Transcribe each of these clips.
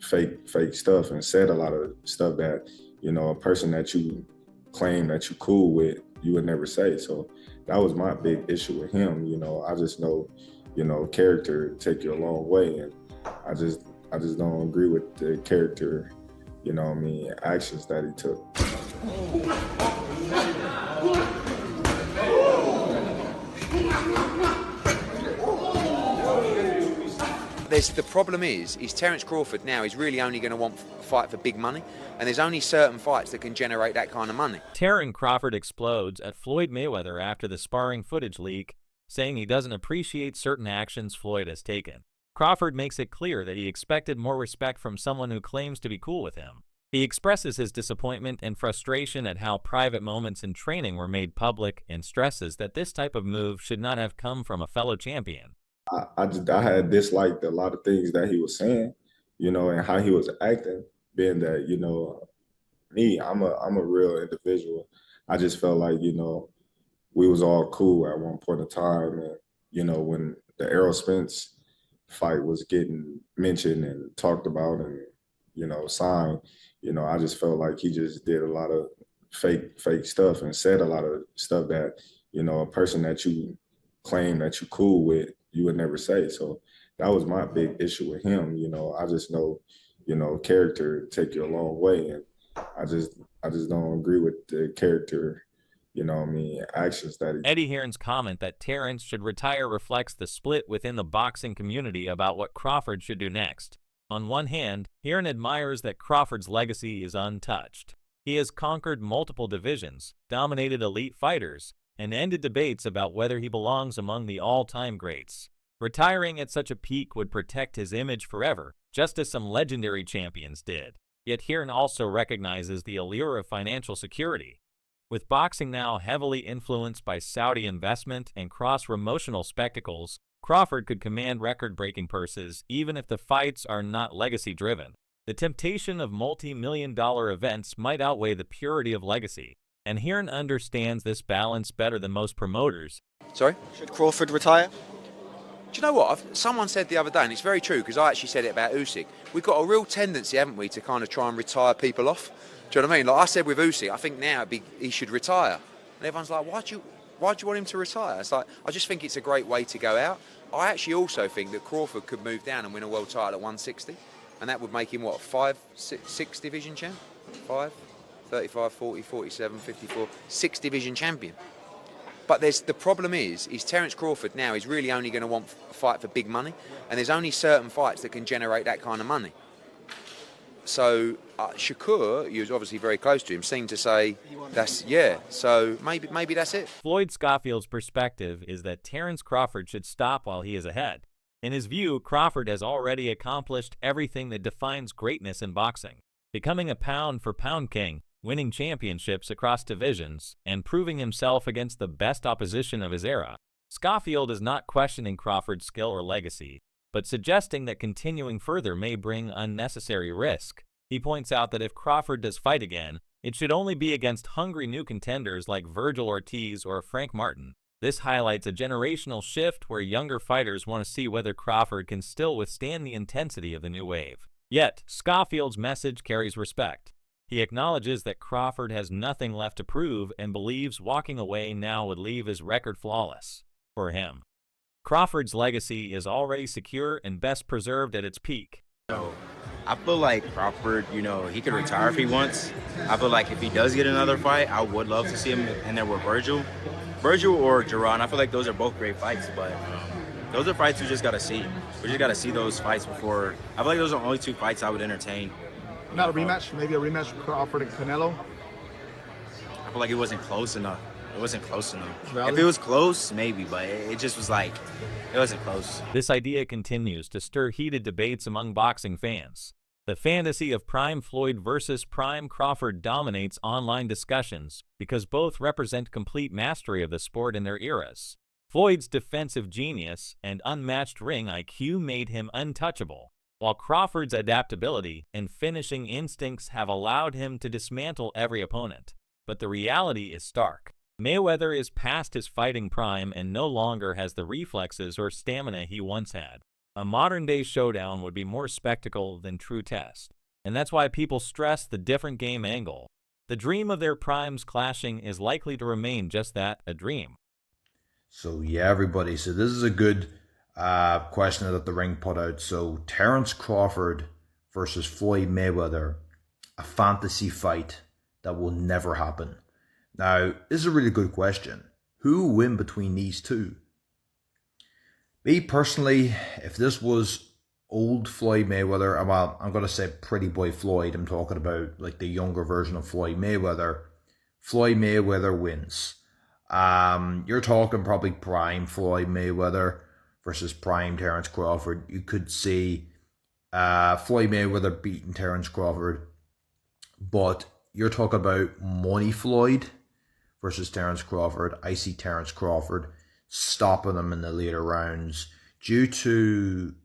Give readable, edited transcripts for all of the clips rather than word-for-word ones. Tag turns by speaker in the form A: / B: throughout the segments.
A: fake stuff and said a lot of stuff that, a person that you claim that you cool with, you would never say. So that was my big issue with him. I just know, character take you a long way. And I just I just don't agree with the character, actions that he took.
B: The problem is Terence Crawford now is really only going to want a fight for big money, and there's only certain fights that can generate that kind of money.
C: Terence Crawford explodes at Floyd Mayweather after the sparring footage leak, saying he doesn't appreciate certain actions Floyd has taken. Crawford makes it clear that he expected more respect from someone who claims to be cool with him. He expresses his disappointment and frustration at how private moments in training were made public and stresses that this type of move should not have come from a fellow champion.
A: I had disliked a lot of things that he was saying, and how he was acting, being that, me, I'm a real individual. I just felt like, we was all cool at one point in time. And, when the Errol Spence fight was getting mentioned and talked about and, signed, I just felt like he just did a lot of fake stuff and said a lot of stuff that, a person that you claim that you cool with, you would never say. So that was my big issue with him. I just know, character take you a long way. And I just don't agree with the character, actions that he.
C: Eddie Hearn's comment that Terence should retire reflects the split within the boxing community about what Crawford should do next. On one hand, Hearn admires that Crawford's legacy is untouched. He has conquered multiple divisions, dominated elite fighters, and ended debates about whether he belongs among the all-time greats. Retiring at such a peak would protect his image forever, just as some legendary champions did. Yet Hearn also recognizes the allure of financial security. With boxing now heavily influenced by Saudi investment and cross-promotional spectacles, Crawford could command record-breaking purses even if the fights are not legacy-driven. The temptation of multi-million-dollar events might outweigh the purity of legacy, and Hearn understands this balance better than most promoters.
B: Sorry?
D: Should Crawford retire?
B: Do you know what? Someone said the other day, and it's very true, because I actually said it about Usyk. We've got a real tendency, haven't we, to kind of try and retire people off. Do you know what I mean? Like I said with Usyk, I think now he should retire. And everyone's like, why do you want him to retire? It's like, I just think it's a great way to go out. I actually also think that Crawford could move down and win a world title at 160. And that would make him, what, 6 division champ? 5? 35, 40, 47, 54, 6 division champion. But the problem is Terence Crawford now is really only going to want a fight for big money, and there's only certain fights that can generate that kind of money. So Shakur, who's obviously very close to him, seemed to say so maybe that's it.
C: Floyd Schofield's perspective is that Terence Crawford should stop while he is ahead. In his view, Crawford has already accomplished everything that defines greatness in boxing, becoming a pound-for-pound king, winning championships across divisions, and proving himself against the best opposition of his era. Schofield is not questioning Crawford's skill or legacy, but suggesting that continuing further may bring unnecessary risk. He points out that if Crawford does fight again, it should only be against hungry new contenders like Virgil Ortiz or Frank Martin. This highlights a generational shift where younger fighters want to see whether Crawford can still withstand the intensity of the new wave. Yet, Schofield's message carries respect. He acknowledges that Crawford has nothing left to prove and believes walking away now would leave his record flawless. For him, Crawford's legacy is already secure and best preserved at its peak.
E: I feel like Crawford, he could retire if he wants. I feel like if he does get another fight, I would love to see him in there with Virgil or Jerron. I feel like those are both great fights, but those are fights we just got to see. We just got to see those fights before. I feel like those are the only 2 fights I would entertain.
F: Not a rematch, maybe a rematch with Crawford and Canelo?
E: I feel like it wasn't close enough. It wasn't close enough.
F: Really?
E: If it was close, maybe, but it just was like, it wasn't close.
C: This idea continues to stir heated debates among boxing fans. The fantasy of Prime Floyd versus Prime Crawford dominates online discussions because both represent complete mastery of the sport in their eras. Floyd's defensive genius and unmatched ring IQ made him untouchable, while Crawford's adaptability and finishing instincts have allowed him to dismantle every opponent. But the reality is stark. Mayweather is past his fighting prime and no longer has the reflexes or stamina he once had. A modern-day showdown would be more spectacle than true test, and that's why people stress the different game angle. The dream of their primes clashing is likely to remain just that, a dream.
D: So yeah, everybody. So this is a good question that the ring put out. So Terence Crawford versus Floyd Mayweather, a fantasy fight that will never happen. Now, this is a really good question. Who will win between these two? Me personally, if this was old Floyd Mayweather, well, I'm going to say pretty boy Floyd. I'm talking about like the younger version of Floyd Mayweather. Floyd Mayweather wins. You're talking probably prime Floyd Mayweather versus prime Terence Crawford. You could see Floyd Mayweather beating Terence Crawford, but you're talking about money Floyd versus Terence Crawford. I see Terence Crawford stopping him in the later rounds due to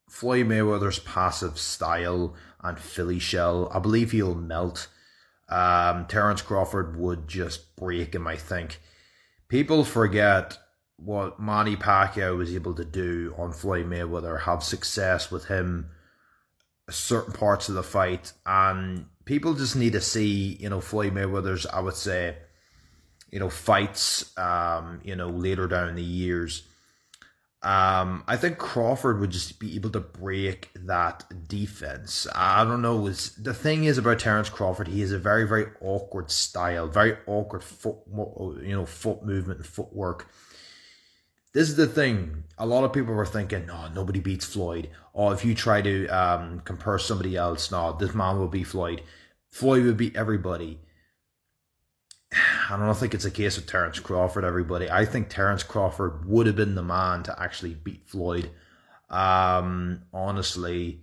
D: Floyd Mayweather's passive style and Philly shell. I believe he'll melt. Terence Crawford would just break him, I think. People forget what Manny Pacquiao was able to do on Floyd Mayweather, have success with him certain parts of the fight, and people just need to see, Floyd Mayweather's, I would say, fights, later down in the years. I think Crawford would just be able to break that defense. I don't know. The thing is about Terence Crawford, he has a very, very awkward style, very awkward foot movement and footwork. This is the thing. A lot of people were thinking, no, nobody beats Floyd. Or if you try to compare somebody else, no, this man will beat Floyd. Floyd would beat everybody. I don't think it's a case of Terence Crawford, everybody. I think Terence Crawford would have been the man to actually beat Floyd. Honestly,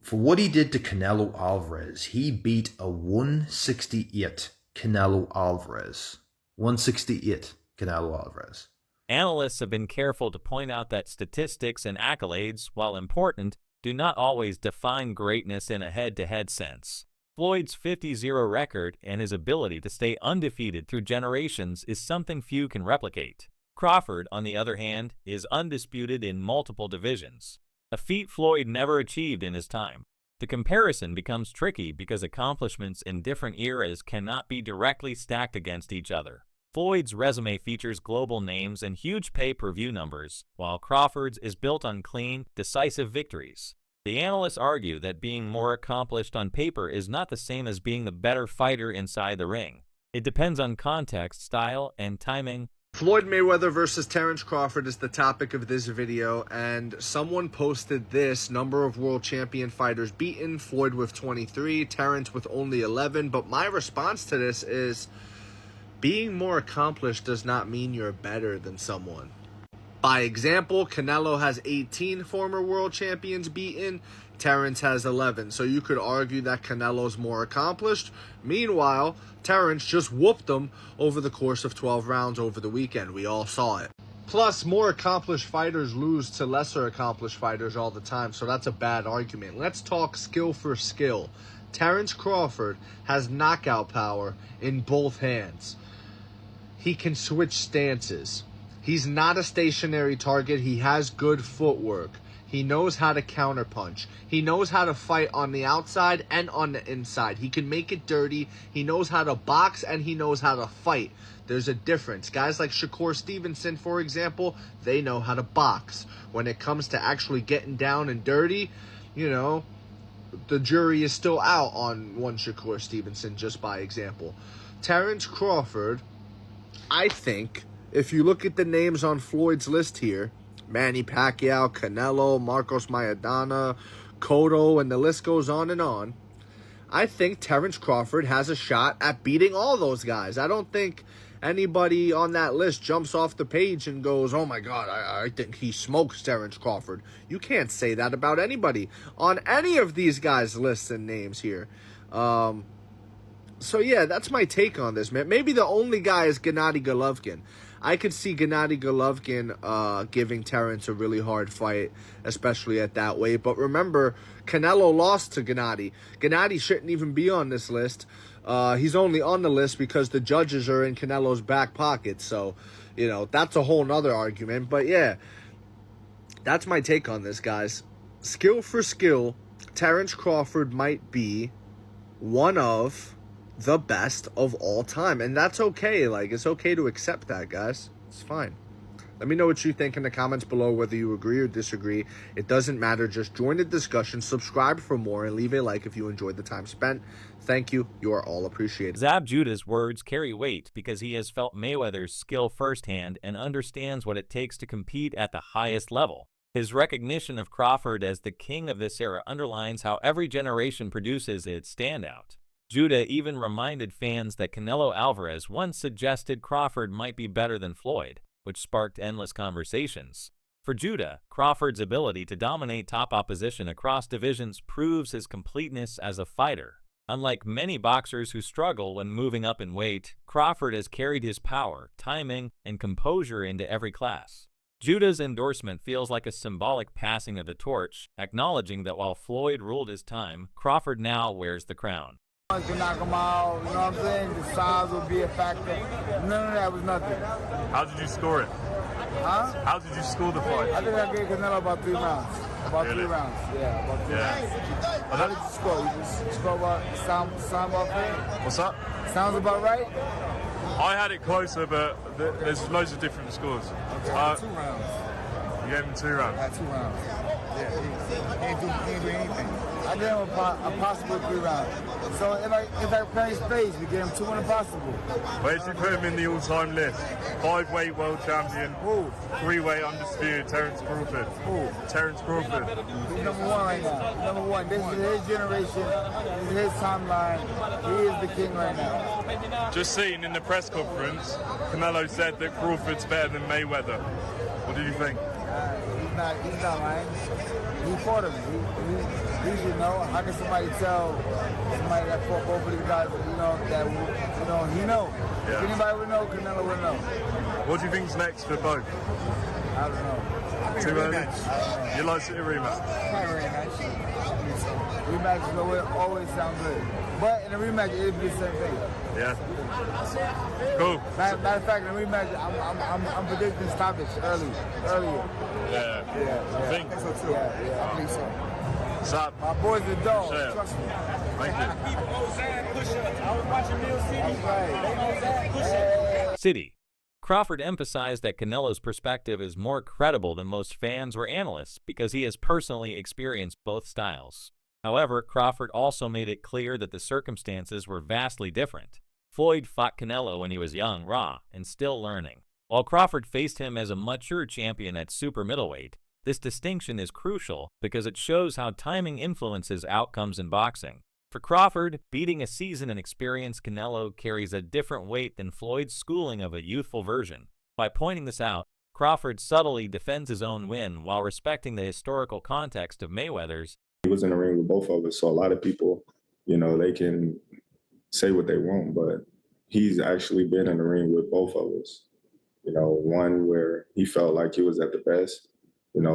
D: for what he did to Canelo Alvarez, he beat a 168 Canelo Alvarez. 168 Canelo Alvarez.
C: Analysts have been careful to point out that statistics and accolades, while important, do not always define greatness in a head-to-head sense. Floyd's 50-0 record and his ability to stay undefeated through generations is something few can replicate. Crawford, on the other hand, is undisputed in multiple divisions, a feat Floyd never achieved in his time. The comparison becomes tricky because accomplishments in different eras cannot be directly stacked against each other. Floyd's resume features global names and huge pay-per-view numbers, while Crawford's is built on clean, decisive victories. The analysts argue that being more accomplished on paper is not the same as being the better fighter inside the ring. It depends on context, style, and timing.
F: Floyd Mayweather versus Terence Crawford is the topic of this video, and someone posted this: number of world champion fighters beaten, Floyd with 23, Terence with only 11. But my response to this is, being more accomplished does not mean you're better than someone. By example, Canelo has 18 former world champions beaten, Terence has 11. So you could argue that Canelo's more accomplished. Meanwhile, Terence just whooped him over the course of 12 rounds over the weekend. We all saw it. Plus, more accomplished fighters lose to lesser accomplished fighters all the time, so that's a bad argument. Let's talk skill for skill. Terence Crawford has knockout power in both hands. He can switch stances. He's not a stationary target. He has good footwork. He knows how to counterpunch. He knows how to fight on the outside and on the inside. He can make it dirty. He knows how to box and he knows how to fight. There's a difference. Guys like Shakur Stevenson, for example, they know how to box. When it comes to actually getting down and dirty, the jury is still out on one Shakur Stevenson, just by example. Terence Crawford, I think, if you look at the names on Floyd's list here, Manny Pacquiao, Canelo, Marcos Maidana, Cotto, and the list goes on and on, I think Terence Crawford has a shot at beating all those guys. I don't think anybody on that list jumps off the page and goes, oh my God, I think he smokes Terence Crawford. You can't say that about anybody on any of these guys' lists and names here. So yeah, that's my take on this, man. Maybe the only guy is Gennady Golovkin. I could see Gennady Golovkin giving Terence a really hard fight, especially at that weight. But remember, Canelo lost to Gennady. Gennady shouldn't even be on this list. He's only on the list because the judges are in Canelo's back pocket. So, that's a whole nother argument. But yeah, That's my take on this, guys. Skill for skill, Terence Crawford might be one of the best of all time. And that's okay. Like, it's okay to accept that, guys. It's fine. Let me know what you think in the comments below, whether you agree or disagree. It doesn't matter. Just join the discussion, subscribe for more, and leave a like if you enjoyed the time spent. Thank you. You are all appreciated.
C: Zab Judah's words carry weight because he has felt Mayweather's skill firsthand and understands what it takes to compete at the highest level. His recognition of Crawford as the king of this era underlines how every generation produces its standout. Judah even reminded fans that Canelo Alvarez once suggested Crawford might be better than Floyd, which sparked endless conversations. For Judah, Crawford's ability to dominate top opposition across divisions proves his completeness as a fighter. Unlike many boxers who struggle when moving up in weight, Crawford has carried his power, timing, and composure into every class. Judah's endorsement feels like a symbolic passing of the torch, acknowledging that while Floyd ruled his time, Crawford now wears the crown.
G: To knock him out, you know what I'm saying? The size would be a factor. None of that was nothing.
H: How did you score it?
G: Huh?
H: How did you score the fight?
G: I think I gave Canelo about 3 rounds. About
H: Really?
G: 3 rounds. Yeah, about 3 rounds. How did you score? You just score about sound about fair?
H: What's that?
G: Sounds about right?
H: I had it closer, but there's loads of different scores.
G: Okay, 2 rounds.
H: You gave him 2 rounds.
G: I had 2 rounds. Yeah, he ain't do anything. I gave him a possible 3 rounds. So if I play space, we gave him 2 impossible.
H: Where did you put him in the all-time list? 5-weight world champion,
G: Who?
H: 3-weight undisputed, Terence Crawford.
G: Who?
H: Terence Crawford.
G: He's number 1 right now. Number 1. This is his generation. This is his timeline. He is the king right now.
H: Just seen in the press conference, Canelo said that Crawford's better than Mayweather. What did you think?
G: He's not lying. He fought him. He should know. How can somebody tell somebody that fought both of these guys, he know.
H: Yeah.
G: If anybody would know, Canelo would know.
H: What do you think's next for both?
G: I don't know.
H: Too early? You'd like to see a rematch?
G: Rematches always sound good. But in a rematch, it'd be the same thing.
H: Yeah. Cool.
G: Matter of fact, in a rematch, I'm predicting stoppage earlier.
H: Yeah. I think.
G: Yeah, I think so.
H: Zab.
G: My boy's a dog.
H: Yeah.
G: Trust me.
H: Thank you.
C: City. Crawford emphasized that Canelo's perspective is more credible than most fans or analysts because he has personally experienced both styles. However, Crawford also made it clear that the circumstances were vastly different. Floyd fought Canelo when he was young, raw, and still learning, while Crawford faced him as a mature champion at super middleweight. This distinction is crucial because it shows how timing influences outcomes in boxing. For Crawford, beating a seasoned and experienced Canelo carries a different weight than Floyd's schooling of a youthful version. By pointing this out, Crawford subtly defends his own win while respecting the historical context of Mayweather's.
A: He was in the ring with both of us, so a lot of people, they can say what they want, but he's actually been in the ring with both of us. One where he felt like he was at the best, and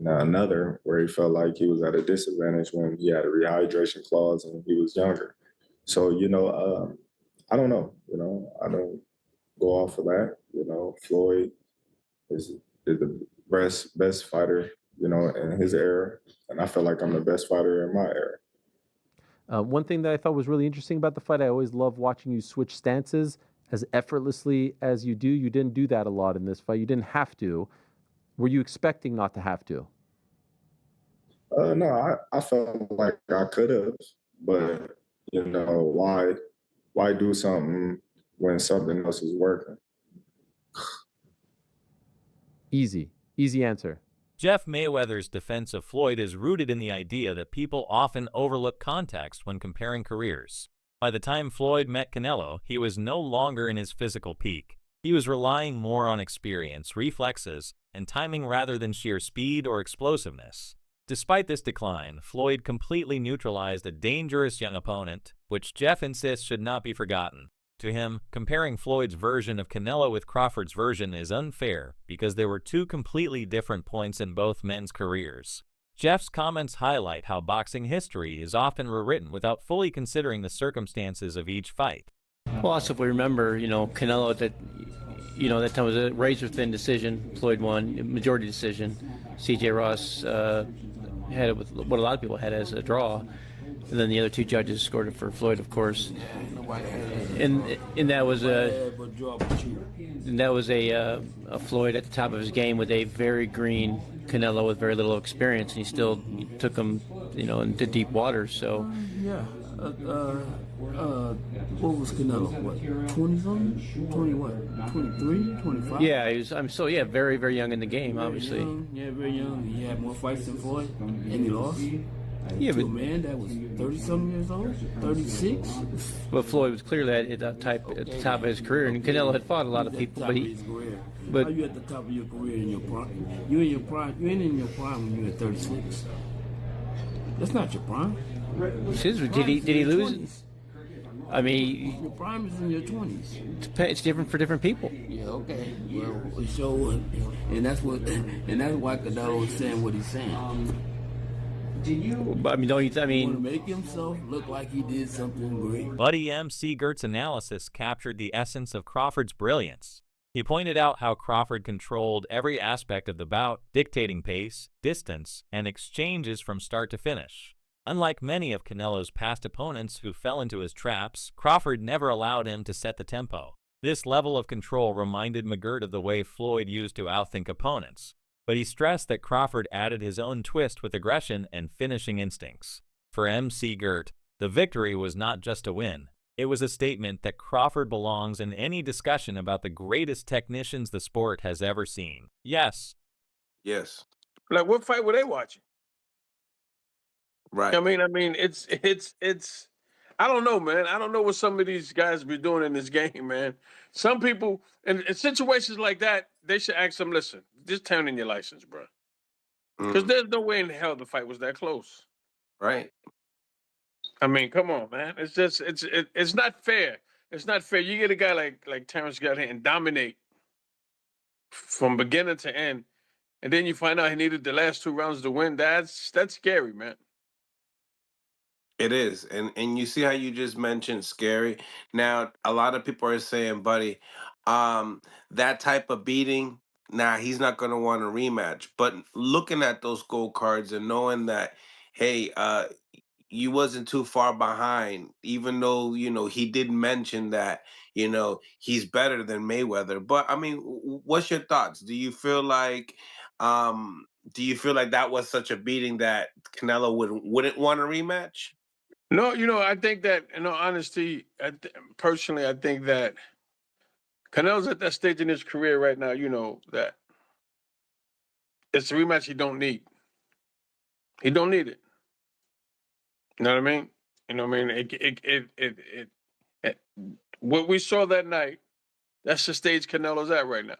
A: another where he felt like he was at a disadvantage when he had a rehydration clause and he was younger. So, I don't know, I don't go off of that. Floyd is the best fighter, in his era, and I feel like I'm the best fighter in my era.
I: One thing that I thought was really interesting about the fight, I always love watching you switch stances as effortlessly as you do. You didn't do that a lot in this fight. You didn't have to. Were you expecting not to have to?
A: No, I felt like I could have, but why do something when something else is working?
I: Easy answer.
C: Jeff Mayweather's defense of Floyd is rooted in the idea that people often overlook context when comparing careers. By the time Floyd met Canelo, he was no longer in his physical peak. He was relying more on experience, reflexes, and timing rather than sheer speed or explosiveness. Despite this decline, Floyd completely neutralized a dangerous young opponent, which Jeff insists should not be forgotten. To him, comparing Floyd's version of Canelo with Crawford's version is unfair because there were two completely different points in both men's careers. Jeff's comments highlight how boxing history is often rewritten without fully considering the circumstances of each fight.
J: Well, also if we remember, Canelo that time was a razor-thin decision. Floyd won, majority decision. C.J. Ross had it with what a lot of people had as a draw, and then the other two judges scored it for Floyd, of course. And that was a Floyd at the top of his game with a very green Canelo with very little experience, and he still took him, into deep waters. So
K: yeah, what was Canelo? What, 20 something? 20 what? 23, 25?
J: Yeah, he was. Very very young in the game, obviously.
K: Very young. He had more fights than Floyd, and he lost.
J: Yeah,
K: to a man that was 30-something years old, 36.
J: But Floyd was clearly at the top of his career, and Canelo had fought a lot of people. But
K: how you at the top of your career in your prime? You in your prime? You ain't in your prime when you're at 36. That's not your prime.
J: Did he lose? I mean,
K: your prime is in your 20s.
J: It's different for different people.
K: Yeah, okay. Well, so, and that's why Canelo is saying what he's saying.
J: But, don't you?
K: Want to make himself look like he did something great.
C: Buddy M.C. Gert's analysis captured the essence of Crawford's brilliance. He pointed out how Crawford controlled every aspect of the bout, dictating pace, distance, and exchanges from start to finish. Unlike many of Canelo's past opponents who fell into his traps, Crawford never allowed him to set the tempo. This level of control reminded McGirt of the way Floyd used to outthink opponents. But he stressed that Crawford added his own twist with aggression and finishing instincts. For M.C. Girt, the victory was not just a win. It was a statement that Crawford belongs in any discussion about the greatest technicians the sport has ever seen. Yes.
L: Yes.
M: Like, what fight were they watching?
L: Right.
M: I mean, it's. I don't know, man. I don't know what some of these guys be doing in this game, man. Some people, in situations like that, they should ask them, listen, just turn in your license, bro. Because there's no way in hell the fight was that close.
L: Right.
M: I mean, come on, man. It's just, it's not fair. It's not fair. You get a guy like Terence got here and dominate from beginning to end, and then you find out he needed the last 2 rounds to win. That's scary, man.
L: It is. And you see how you just mentioned scary. Now, a lot of people are saying, buddy, that type of beating, he's not going to want a rematch. But looking at those gold cards and knowing that, hey, you wasn't too far behind, even though, he did mention that, he's better than Mayweather. But, I mean, what's your thoughts? Do you feel like that was such a beating that Canelo wouldn't want a rematch?
M: No, I think that, in all honesty, personally, I think that Canelo's at that stage in his career right now, that it's a rematch he don't need. He don't need it. You know what I mean? What we saw that night, that's the stage Canelo's at right now.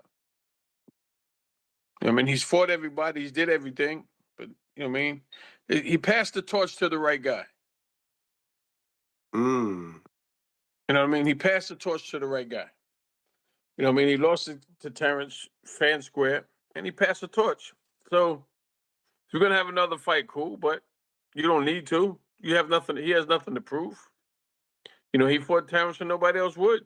M: He's fought everybody, he's did everything, but, he passed the torch to the right guy. You know what I mean? He passed the torch to the right guy. He lost it to Terence fair and square, and he passed the torch. So if you're gonna have another fight, cool, but you don't need to. You have nothing. He has nothing to prove. He fought Terence and nobody else would.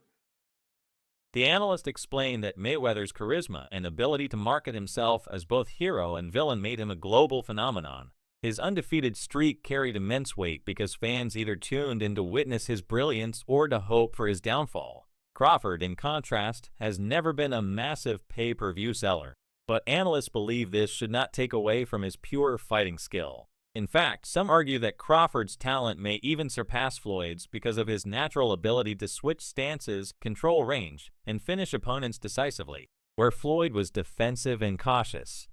C: The analyst explained that Mayweather's charisma and ability to market himself as both hero and villain made him a global phenomenon. His undefeated streak carried immense weight because fans either tuned in to witness his brilliance or to hope for his downfall. Crawford, in contrast, has never been a massive pay-per-view seller, but analysts believe this should not take away from his pure fighting skill. In fact, some argue that Crawford's talent may even surpass Floyd's because of his natural ability to switch stances, control range, and finish opponents decisively. Where Floyd was defensive and cautious,